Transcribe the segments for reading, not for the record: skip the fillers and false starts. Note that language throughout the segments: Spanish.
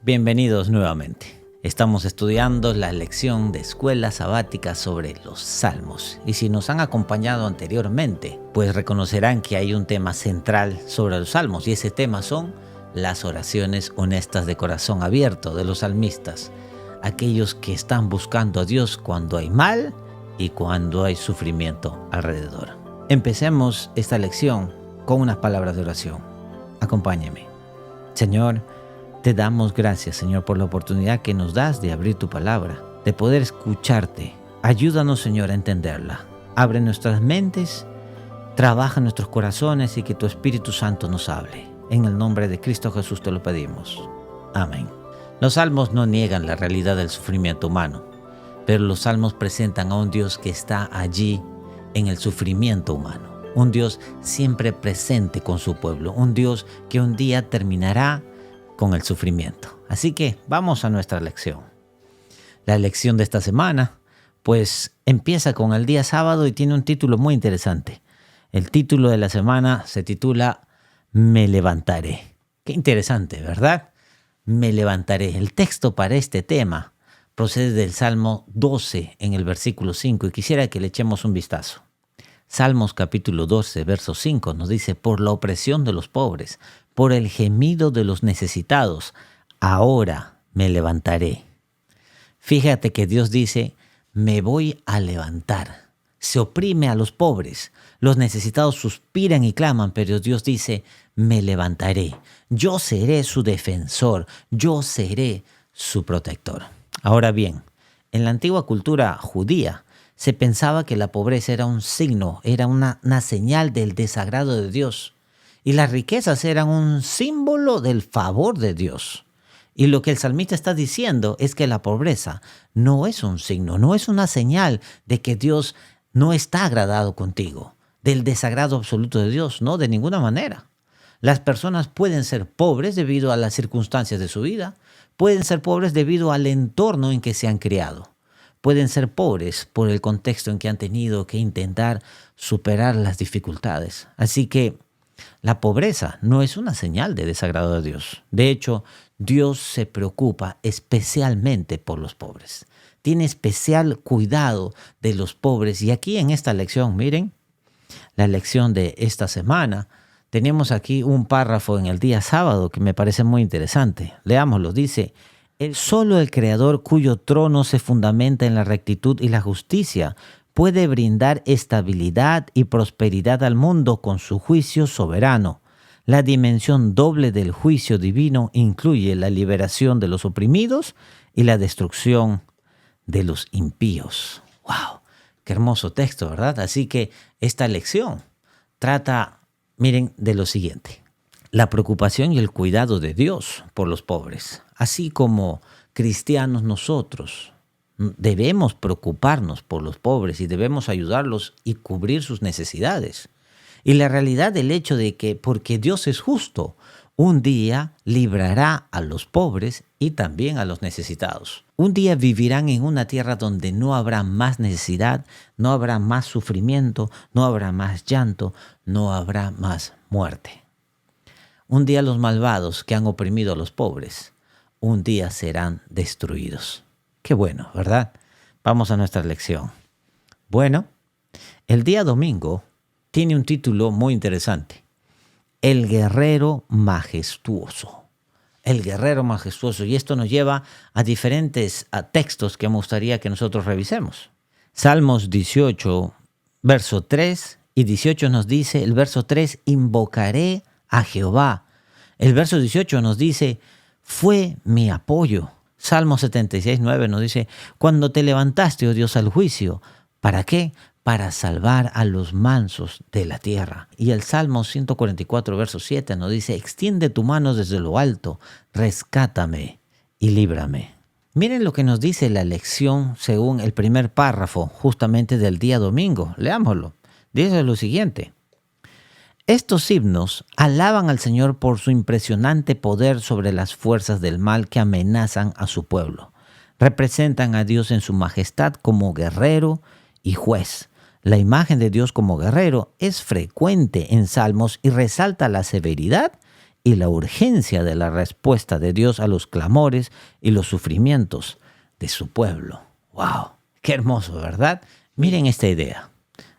Bienvenidos nuevamente. Estamos estudiando la lección de escuela sabática sobre los salmos. Y si nos han acompañado anteriormente, pues reconocerán que hay un tema central sobre los salmos. Y ese tema son las oraciones honestas de corazón abierto de los salmistas. Aquellos que están buscando a Dios cuando hay mal y cuando hay sufrimiento alrededor. Empecemos esta lección con unas palabras de oración. Acompáñeme. Señor, te damos gracias, Señor, por la oportunidad que nos das de abrir tu palabra, de poder escucharte. Ayúdanos, Señor, a entenderla. Abre nuestras mentes, trabaja en nuestros corazones y que tu Espíritu Santo nos hable. En el nombre de Cristo Jesús te lo pedimos. Amén. Los salmos no niegan la realidad del sufrimiento humano, pero los salmos presentan a un Dios que está allí en el sufrimiento humano. Un Dios siempre presente con su pueblo. Un Dios que un día terminará con el sufrimiento. Así que vamos a nuestra lección. La lección de esta semana, pues empieza con el día sábado y tiene un título muy interesante. El título de la semana se titula Me levantaré. Qué interesante, ¿verdad? Me levantaré. El texto para este tema procede del Salmo 12 en el versículo 5 y quisiera que le echemos un vistazo. Salmos capítulo 12, verso 5 nos dice: por la opresión de los pobres, por el gemido de los necesitados, ahora me levantaré. Fíjate que Dios dice, me voy a levantar. Se oprime a los pobres. Los necesitados suspiran y claman, pero Dios dice, me levantaré. Yo seré su defensor. Yo seré su protector. Ahora bien, en la antigua cultura judía, se pensaba que la pobreza era un signo, era una señal del desagrado de Dios. Y las riquezas eran un símbolo del favor de Dios. Y lo que el salmista está diciendo es que la pobreza no es un signo, no es una señal de que Dios no está agradado contigo, del desagrado absoluto de Dios, no, de ninguna manera. Las personas pueden ser pobres debido a las circunstancias de su vida, pueden ser pobres debido al entorno en que se han criado. Pueden ser pobres por el contexto en que han tenido que intentar superar las dificultades. Así que la pobreza no es una señal de desagrado de Dios. De hecho, Dios se preocupa especialmente por los pobres. Tiene especial cuidado de los pobres. Y aquí en esta lección, miren, la lección de esta semana, tenemos aquí un párrafo en el día sábado que me parece muy interesante. Leámoslo, dice: solo el Creador, cuyo trono se fundamenta en la rectitud y la justicia, puede brindar estabilidad y prosperidad al mundo con su juicio soberano. La dimensión doble del juicio divino incluye la liberación de los oprimidos y la destrucción de los impíos. ¡Wow! Qué hermoso texto, ¿verdad? Así que esta lección trata, miren, de lo siguiente: la preocupación y el cuidado de Dios por los pobres. Así como cristianos nosotros debemos preocuparnos por los pobres y debemos ayudarlos y cubrir sus necesidades. Y la realidad del hecho de que, porque Dios es justo, un día librará a los pobres y también a los necesitados. Un día vivirán en una tierra donde no habrá más necesidad, no habrá más sufrimiento, no habrá más llanto, no habrá más muerte. Un día los malvados que han oprimido a los pobres, un día serán destruidos. Qué bueno, ¿verdad? Vamos a nuestra lección. Bueno, el día domingo tiene un título muy interesante: El guerrero majestuoso. El guerrero majestuoso. Y esto nos lleva a diferentes textos que me gustaría que nosotros revisemos. Salmos 18, verso 3 y 18 nos dice, el verso 3, invocaré a Jehová. El verso 18 nos dice, fue mi apoyo. Salmo 76, 9 nos dice, cuando te levantaste, oh Dios, al juicio. ¿Para qué? Para salvar a los mansos de la tierra. Y el Salmo 144, verso 7 nos dice, extiende tu mano desde lo alto, rescátame y líbrame. Miren lo que nos dice la lección según el primer párrafo, justamente del día domingo. Leámoslo. Dice lo siguiente: estos himnos alaban al Señor por su impresionante poder sobre las fuerzas del mal que amenazan a su pueblo. Representan a Dios en su majestad como guerrero y juez. La imagen de Dios como guerrero es frecuente en salmos y resalta la severidad y la urgencia de la respuesta de Dios a los clamores y los sufrimientos de su pueblo. ¡Wow! ¡Qué hermoso!, ¿verdad? Miren esta idea.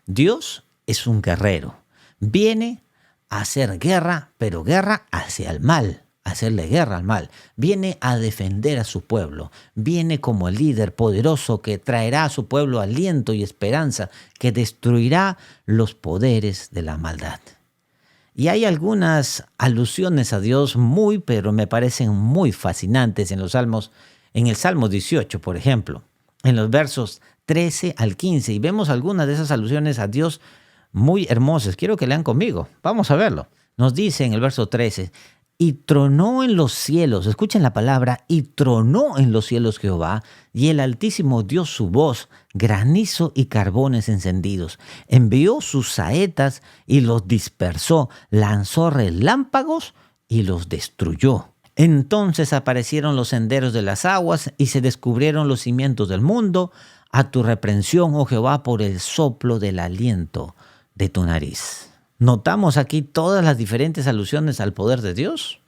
Dios es un guerrero. Viene a hacer guerra, pero guerra hacia el mal, hacerle guerra al mal. Viene a defender a su pueblo. Viene como el líder poderoso que traerá a su pueblo aliento y esperanza, que destruirá los poderes de la maldad. Y hay algunas alusiones a Dios pero me parecen muy fascinantes en los Salmos. En el Salmo 18, por ejemplo, en los versos 13 al 15, y vemos algunas de esas alusiones a Dios muy hermosas. Quiero que lean conmigo. Vamos a verlo. Nos dice en el verso 13, y tronó en los cielos, escuchen la palabra, y tronó en los cielos Jehová, y el Altísimo dio su voz, granizo y carbones encendidos. Envió sus saetas y los dispersó, lanzó relámpagos y los destruyó. Entonces aparecieron los senderos de las aguas y se descubrieron los cimientos del mundo. A tu reprensión, oh Jehová, por el soplo del aliento de tu nariz. Notamos aquí todas las diferentes alusiones al poder de Dios.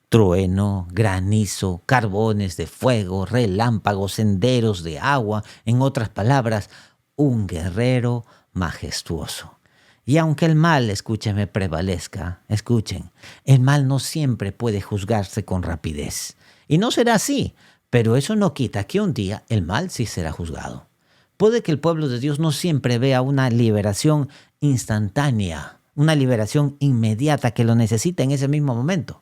Trueno, granizo, carbones de fuego, relámpagos, senderos de agua. En otras palabras, un guerrero majestuoso. Y aunque el mal, escúchenme, prevalezca, escuchen, el mal no siempre puede juzgarse con rapidez. Y no será así, pero eso no quita que un día el mal sí será juzgado. Puede que el pueblo de Dios no siempre vea una liberación instantánea, una liberación inmediata que lo necesita en ese mismo momento.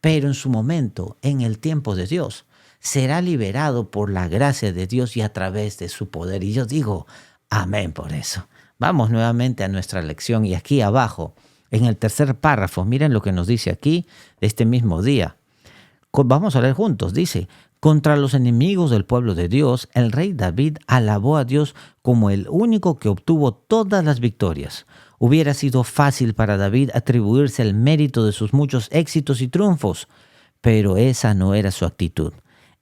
Pero en su momento, en el tiempo de Dios, será liberado por la gracia de Dios y a través de su poder. Y yo digo, amén por eso. Vamos nuevamente a nuestra lección y aquí abajo, en el tercer párrafo, miren lo que nos dice aquí de este mismo día. Vamos a leer juntos, dice, contra los enemigos del pueblo de Dios, el rey David alabó a Dios como el único que obtuvo todas las victorias. Hubiera sido fácil para David atribuirse el mérito de sus muchos éxitos y triunfos, pero esa no era su actitud.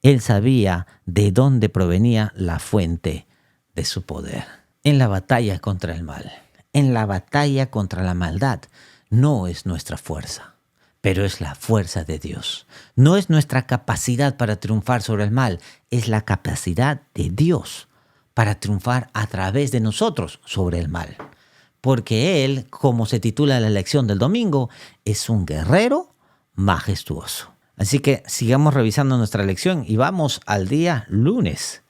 Él sabía de dónde provenía la fuente de su poder. En la batalla contra el mal, en la batalla contra la maldad, no es nuestra fuerza, pero es la fuerza de Dios. No es nuestra capacidad para triunfar sobre el mal, es la capacidad de Dios para triunfar a través de nosotros sobre el mal. Porque Él, como se titula la lección del domingo, es un guerrero majestuoso. Así que sigamos revisando nuestra lección y vamos al día lunes.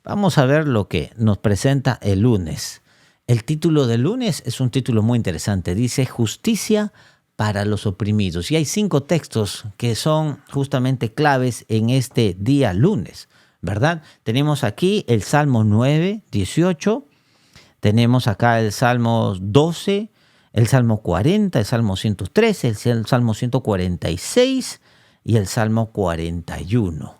Vamos a ver lo que nos presenta el lunes. El título del lunes es un título muy interesante. Dice Justicia para los oprimidos. Y hay 5 textos que son justamente claves en este día lunes, ¿verdad? Tenemos aquí el Salmo 9, 18. Tenemos acá el Salmo 12, el Salmo 40, el Salmo 113, el Salmo 146 y el Salmo 41.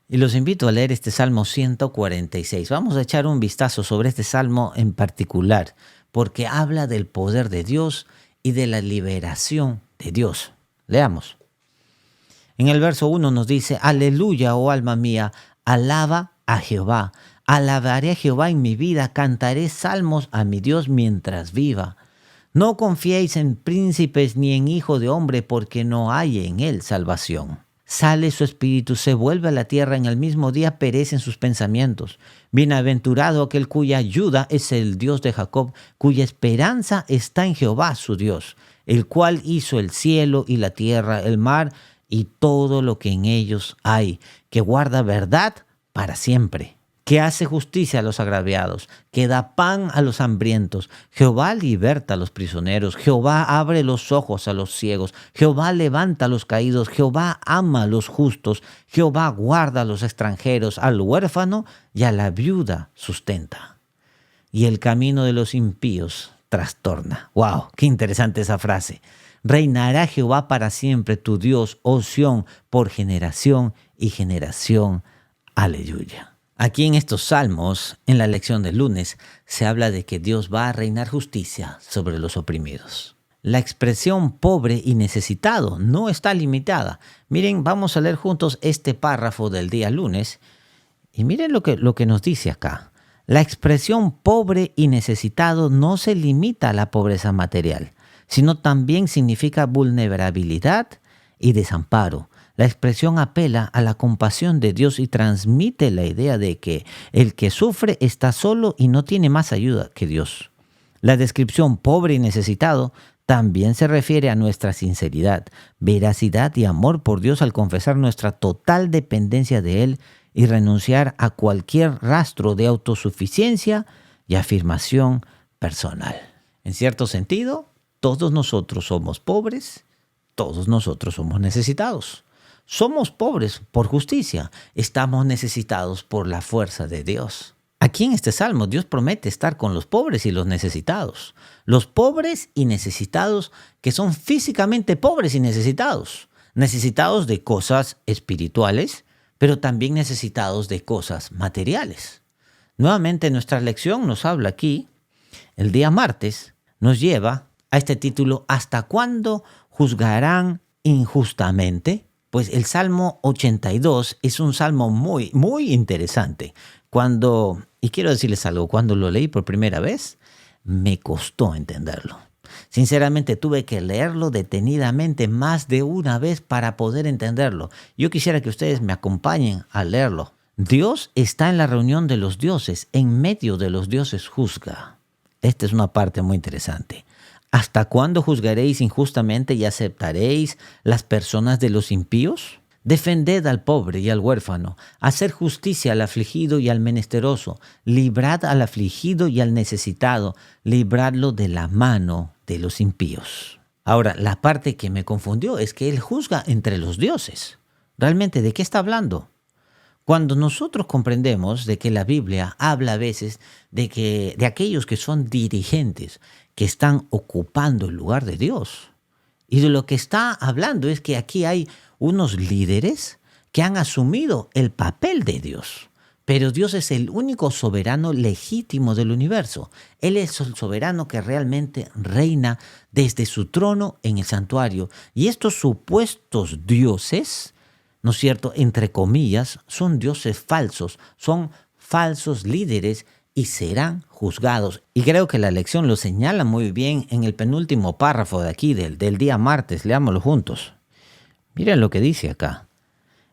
Y los invito a leer este Salmo 146. Vamos a echar un vistazo sobre este Salmo en particular, porque habla del poder de Dios y de la liberación de Dios. Leamos. En el verso 1 nos dice, Aleluya, oh alma mía, alaba a Jehová. Alabaré a Jehová en mi vida, cantaré salmos a mi Dios mientras viva. No confiéis en príncipes ni en hijo de hombre, porque no hay en él salvación. Sale su espíritu, se vuelve a la tierra, en el mismo día perecen sus pensamientos. Bienaventurado aquel cuya ayuda es el Dios de Jacob, cuya esperanza está en Jehová su Dios, el cual hizo el cielo y la tierra, el mar y todo lo que en ellos hay, que guarda verdad para siempre, que hace justicia a los agraviados, que da pan a los hambrientos. Jehová liberta a los prisioneros, Jehová abre los ojos a los ciegos, Jehová levanta a los caídos, Jehová ama a los justos, Jehová guarda a los extranjeros, al huérfano y a la viuda sustenta. Y el camino de los impíos trastorna. ¡Wow! ¡Qué interesante esa frase! Reinará Jehová para siempre, tu Dios, oh Sión, por generación y generación. Aleluya. Aquí en estos salmos, en la lección del lunes, se habla de que Dios va a reinar justicia sobre los oprimidos. La expresión pobre y necesitado no está limitada. Miren, vamos a leer juntos este párrafo del día lunes y miren lo que nos dice acá. La expresión pobre y necesitado no se limita a la pobreza material, sino también significa vulnerabilidad y desamparo. La expresión apela a la compasión de Dios y transmite la idea de que el que sufre está solo y no tiene más ayuda que Dios. La descripción pobre y necesitado también se refiere a nuestra sinceridad, veracidad y amor por Dios al confesar nuestra total dependencia de Él y renunciar a cualquier rastro de autosuficiencia y afirmación personal. En cierto sentido, todos nosotros somos pobres, todos nosotros somos necesitados. Somos pobres por justicia, estamos necesitados por la fuerza de Dios. Aquí en este salmo Dios promete estar con los pobres y los necesitados. Los pobres y necesitados que son físicamente pobres y necesitados. Necesitados de cosas espirituales, pero también necesitados de cosas materiales. Nuevamente nuestra lección nos habla aquí, el día martes, nos lleva a este título, ¿hasta cuándo juzgarán injustamente? Pues el Salmo 82 es un salmo muy, muy interesante. Y quiero decirles algo, cuando lo leí por primera vez, me costó entenderlo. Sinceramente tuve que leerlo detenidamente más de una vez para poder entenderlo. Yo quisiera que ustedes me acompañen a leerlo. Dios está en la reunión de los dioses, en medio de los dioses juzga. Esta es una parte muy interesante. ¿Hasta cuándo juzgaréis injustamente y aceptaréis las personas de los impíos? Defended al pobre y al huérfano, hacer justicia al afligido y al menesteroso, librad al afligido y al necesitado, libradlo de la mano de los impíos. Ahora, la parte que me confundió es que Él juzga entre los dioses. ¿Realmente de qué está hablando? Cuando nosotros comprendemos de que la Biblia habla a veces de aquellos que son dirigentes, que están ocupando el lugar de Dios. Y de lo que está hablando es que aquí hay unos líderes que han asumido el papel de Dios. Pero Dios es el único soberano legítimo del universo. Él es el soberano que realmente reina desde su trono en el santuario. Y estos supuestos dioses, ¿no es cierto?, entre comillas, son dioses falsos, son falsos líderes y serán juzgados. Y creo que la lección lo señala muy bien en el penúltimo párrafo de aquí, del día martes. Leámoslo juntos. Miren lo que dice acá.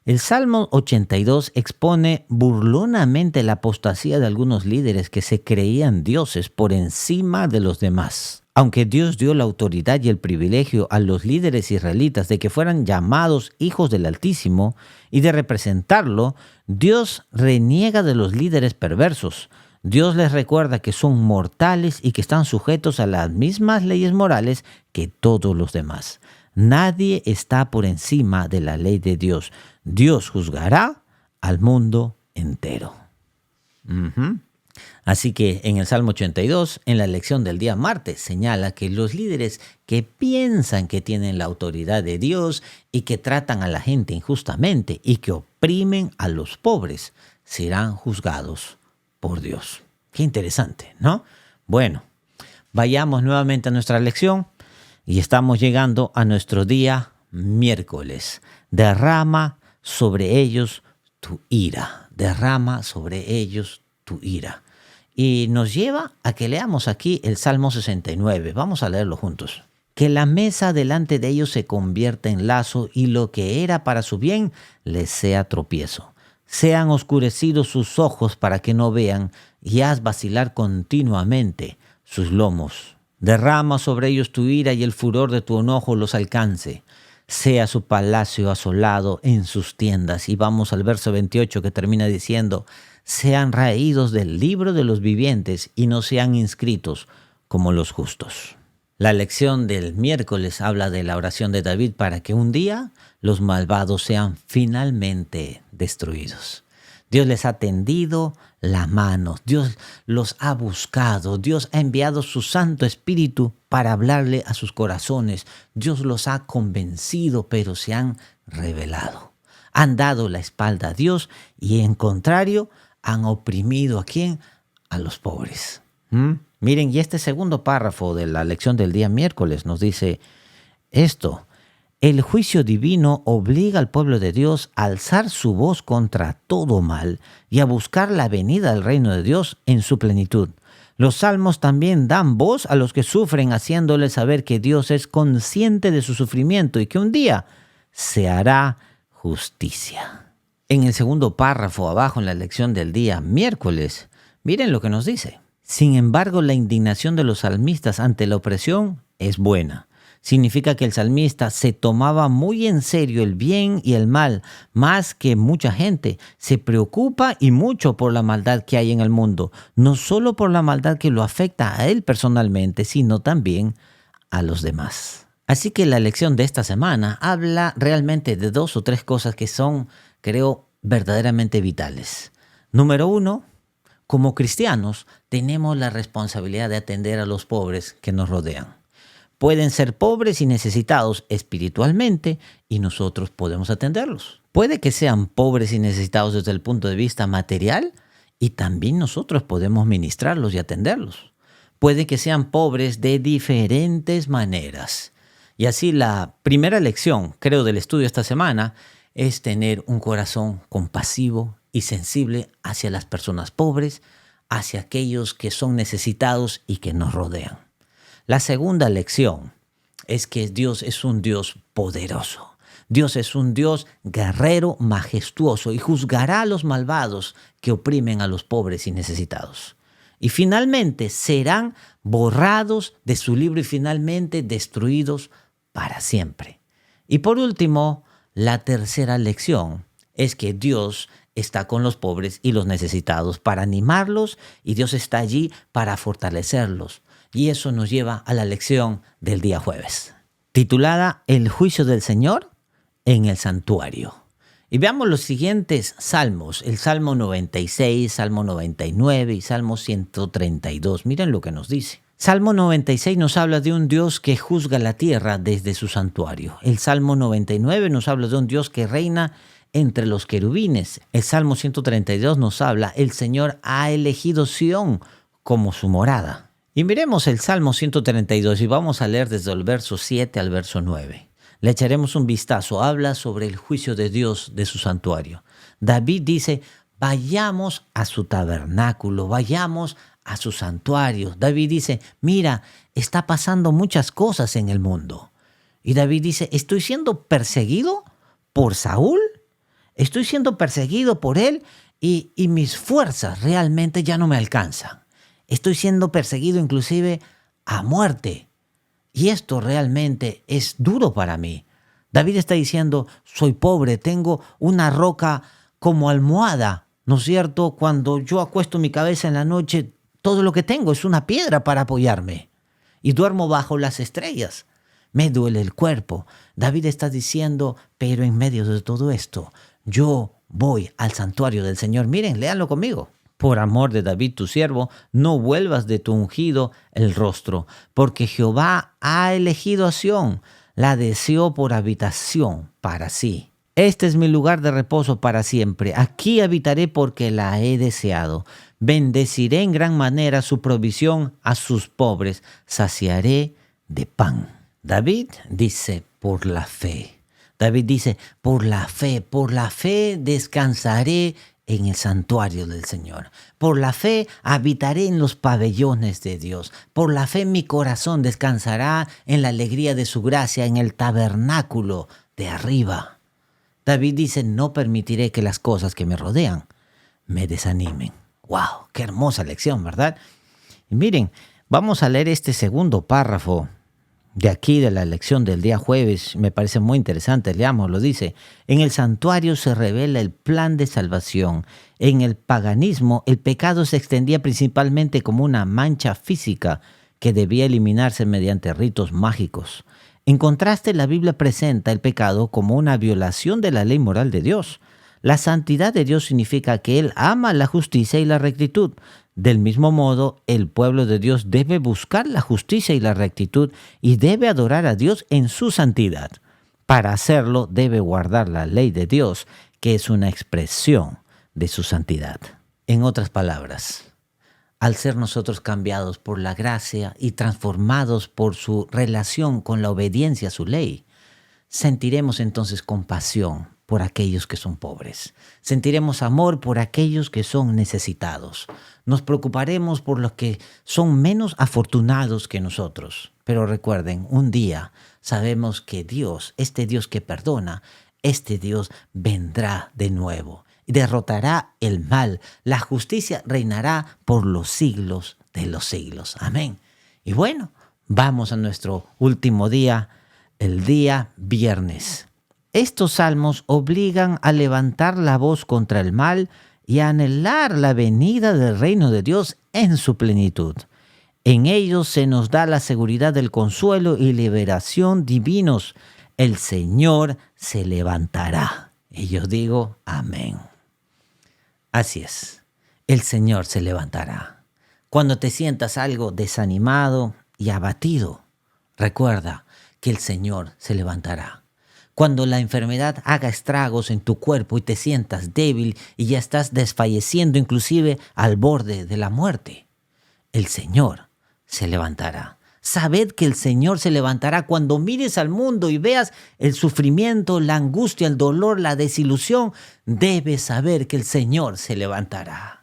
El Salmo 82 expone burlonamente la apostasía de algunos líderes que se creían dioses por encima de los demás. Aunque Dios dio la autoridad y el privilegio a los líderes israelitas de que fueran llamados hijos del Altísimo y de representarlo, Dios reniega de los líderes perversos. Dios les recuerda que son mortales y que están sujetos a las mismas leyes morales que todos los demás. Nadie está por encima de la ley de Dios. Dios juzgará al mundo entero. Así que en el Salmo 82, en la lección del día martes, señala que los líderes que piensan que tienen la autoridad de Dios y que tratan a la gente injustamente y que oprimen a los pobres serán juzgados por Dios. Qué interesante, ¿no? Bueno, vayamos nuevamente a nuestra lección y estamos llegando a nuestro día miércoles. Derrama sobre ellos tu ira. Derrama sobre ellos tu ira. Y nos lleva a que leamos aquí el Salmo 69. Vamos a leerlo juntos. Que la mesa delante de ellos se convierta en lazo y lo que era para su bien les sea tropiezo. Sean oscurecidos sus ojos para que no vean y haz vacilar continuamente sus lomos. Derrama sobre ellos tu ira y el furor de tu enojo los alcance. Sea su palacio asolado en sus tiendas. Y vamos al verso 28 que termina diciendo, sean raídos del libro de los vivientes y no sean inscritos como los justos. La lección del miércoles habla de la oración de David para que un día los malvados sean finalmente destruidos. Dios les ha tendido la mano, Dios los ha buscado, Dios ha enviado su Santo Espíritu para hablarle a sus corazones. Dios los ha convencido, pero se han rebelado. Han dado la espalda a Dios y en contrario han oprimido ¿a quién? A los pobres. Miren, y este segundo párrafo de la lección del día miércoles nos dice esto. El juicio divino obliga al pueblo de Dios a alzar su voz contra todo mal y a buscar la venida del reino de Dios en su plenitud. Los salmos también dan voz a los que sufren, haciéndoles saber que Dios es consciente de su sufrimiento y que un día se hará justicia. En el segundo párrafo abajo en la lección del día miércoles, miren lo que nos dice. Sin embargo, la indignación de los salmistas ante la opresión es buena. Significa que el salmista se tomaba muy en serio el bien y el mal, más que mucha gente. Se preocupa y mucho por la maldad que hay en el mundo, no solo por la maldad que lo afecta a él personalmente, sino también a los demás. Así que la lección de esta semana habla realmente de 2 o 3 cosas que son, creo, verdaderamente vitales. Número 1, como cristianos tenemos la responsabilidad de atender a los pobres que nos rodean. Pueden ser pobres y necesitados espiritualmente y nosotros podemos atenderlos. Puede que sean pobres y necesitados desde el punto de vista material y también nosotros podemos ministrarlos y atenderlos. Puede que sean pobres de diferentes maneras. Y así la primera lección, creo, del estudio esta semana es tener un corazón compasivo y sensible hacia las personas pobres, hacia aquellos que son necesitados y que nos rodean. La segunda lección es que Dios es un Dios poderoso. Dios es un Dios guerrero, majestuoso y juzgará a los malvados que oprimen a los pobres y necesitados. Y finalmente serán borrados de su libro y finalmente destruidos para siempre. Y por último, la tercera lección es que Dios está con los pobres y los necesitados para animarlos y Dios está allí para fortalecerlos. Y eso nos lleva a la lección del día jueves, titulada El juicio del Señor en el santuario. Y veamos los siguientes salmos, el Salmo 96, Salmo 99 y Salmo 132. Miren lo que nos dice. Salmo 96 nos habla de un Dios que juzga la tierra desde su santuario. El Salmo 99 nos habla de un Dios que reina entre los querubines. El Salmo 132 nos habla, el Señor ha elegido Sión como su morada. Y miremos el Salmo 132 y vamos a leer desde el verso 7 al verso 9. Le echaremos un vistazo. Habla sobre el juicio de Dios de su santuario. David dice, vayamos a su tabernáculo, vayamos a su santuario. David dice, mira, está pasando muchas cosas en el mundo. Y David dice, ¿estoy siendo perseguido por Saúl? ¿Estoy siendo perseguido por él? Y mis fuerzas realmente ya no me alcanzan. Estoy siendo perseguido inclusive a muerte. Y esto realmente es duro para mí. David está diciendo, soy pobre, tengo una roca como almohada, ¿no es cierto? Cuando yo acuesto mi cabeza en la noche, todo lo que tengo es una piedra para apoyarme. Y duermo bajo las estrellas. Me duele el cuerpo. David está diciendo, pero en medio de todo esto, yo voy al santuario del Señor. Miren, léanlo conmigo. Por amor de David tu siervo, no vuelvas de tu ungido el rostro, porque Jehová ha elegido a Sión, la deseó por habitación para sí. Este es mi lugar de reposo para siempre. Aquí habitaré porque la he deseado. Bendeciré en gran manera su provisión a sus pobres. Saciaré de pan. David dice, por la fe. David dice, por la fe descansaré en el santuario del Señor. Por la fe habitaré en los pabellones de Dios. Por la fe mi corazón descansará en la alegría de su gracia, en el tabernáculo de arriba. David dice, no permitiré que las cosas que me rodean me desanimen. ¡Wow! ¡Qué hermosa lección!, ¿verdad? Y miren, vamos a leer este segundo párrafo de aquí de la lección del día jueves. Me parece muy interesante. Leámoslo. Dice, en el santuario se revela el plan de salvación. En el paganismo, el pecado se extendía principalmente como una mancha física que debía eliminarse mediante ritos mágicos. En contraste, la Biblia presenta el pecado como una violación de la ley moral de Dios. La santidad de Dios significa que Él ama la justicia y la rectitud. Del mismo modo, el pueblo de Dios debe buscar la justicia y la rectitud y debe adorar a Dios en su santidad. Para hacerlo, debe guardar la ley de Dios, que es una expresión de su santidad. En otras palabras, al ser nosotros cambiados por la gracia y transformados por su relación con la obediencia a su ley, sentiremos entonces compasión por aquellos que son pobres. Sentiremos amor por aquellos que son necesitados. Nos preocuparemos por los que son menos afortunados que nosotros. Pero recuerden, un día sabemos que Dios, este Dios que perdona, este Dios vendrá de nuevo y derrotará el mal. La justicia reinará por los siglos de los siglos. Amén. Y bueno, vamos a nuestro último día, el día viernes. Estos salmos obligan a levantar la voz contra el mal y a anhelar la venida del reino de Dios en su plenitud. En ellos se nos da la seguridad del consuelo y liberación divinos. El Señor se levantará. Y yo digo, amén. Así es, el Señor se levantará. Cuando te sientas algo desanimado y abatido, recuerda que el Señor se levantará. Cuando la enfermedad haga estragos en tu cuerpo y te sientas débil y ya estás desfalleciendo inclusive al borde de la muerte, el Señor se levantará. Sabed que el Señor se levantará cuando mires al mundo y veas el sufrimiento, la angustia, el dolor, la desilusión. Debes saber que el Señor se levantará.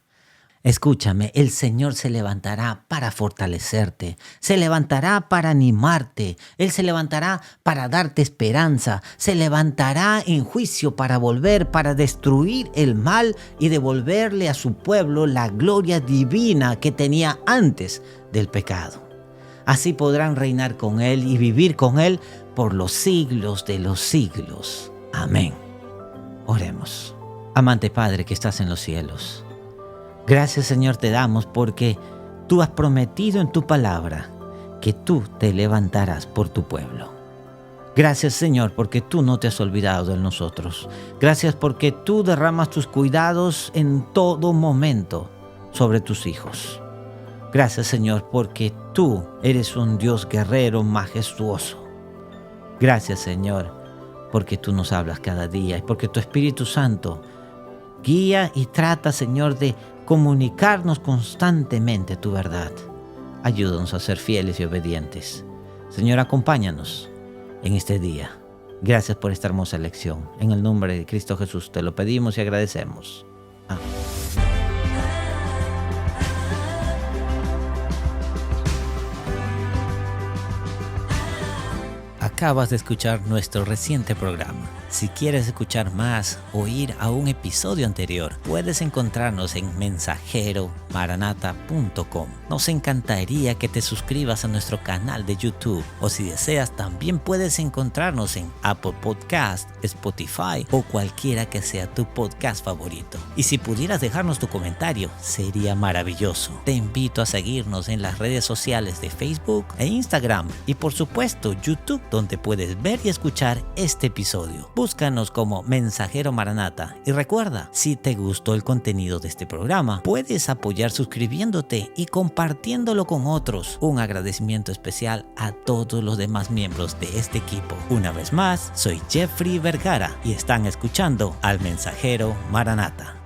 Escúchame, el Señor se levantará para fortalecerte, se levantará para animarte, Él se levantará para darte esperanza, se levantará en juicio para volver, para destruir el mal y devolverle a su pueblo la gloria divina que tenía antes del pecado. Así podrán reinar con Él y vivir con Él por los siglos de los siglos. Amén. Oremos. Amante Padre que estás en los cielos, gracias, Señor, te damos porque tú has prometido en tu palabra que tú te levantarás por tu pueblo. Gracias, Señor, porque tú no te has olvidado de nosotros. Gracias porque tú derramas tus cuidados en todo momento sobre tus hijos. Gracias, Señor, porque tú eres un Dios guerrero majestuoso. Gracias, Señor, porque tú nos hablas cada día y porque tu Espíritu Santo guía y trata, Señor, de comunicarnos constantemente tu verdad. Ayúdanos a ser fieles y obedientes. Señor, acompáñanos en este día. Gracias por esta hermosa lección. En el nombre de Cristo Jesús te lo pedimos y agradecemos. Amén. Acabas de escuchar nuestro reciente programa. Si quieres escuchar más o ir a un episodio anterior, puedes encontrarnos en mensajeromaranata.com. Nos encantaría que te suscribas a nuestro canal de YouTube, o si deseas también puedes encontrarnos en Apple Podcast, Spotify o cualquiera que sea tu podcast favorito. Y si pudieras dejarnos tu comentario, sería maravilloso. Te invito a seguirnos en las redes sociales de Facebook e Instagram y por supuesto YouTube, donde puedes ver y escuchar este episodio. Búscanos como Mensajero Maranata y recuerda, si te gustó el contenido de este programa, puedes apoyar suscribiéndote y compartiéndolo con otros. Un agradecimiento especial a todos los demás miembros de este equipo. Una vez más, soy Jeffrey Vergara y están escuchando al Mensajero Maranata.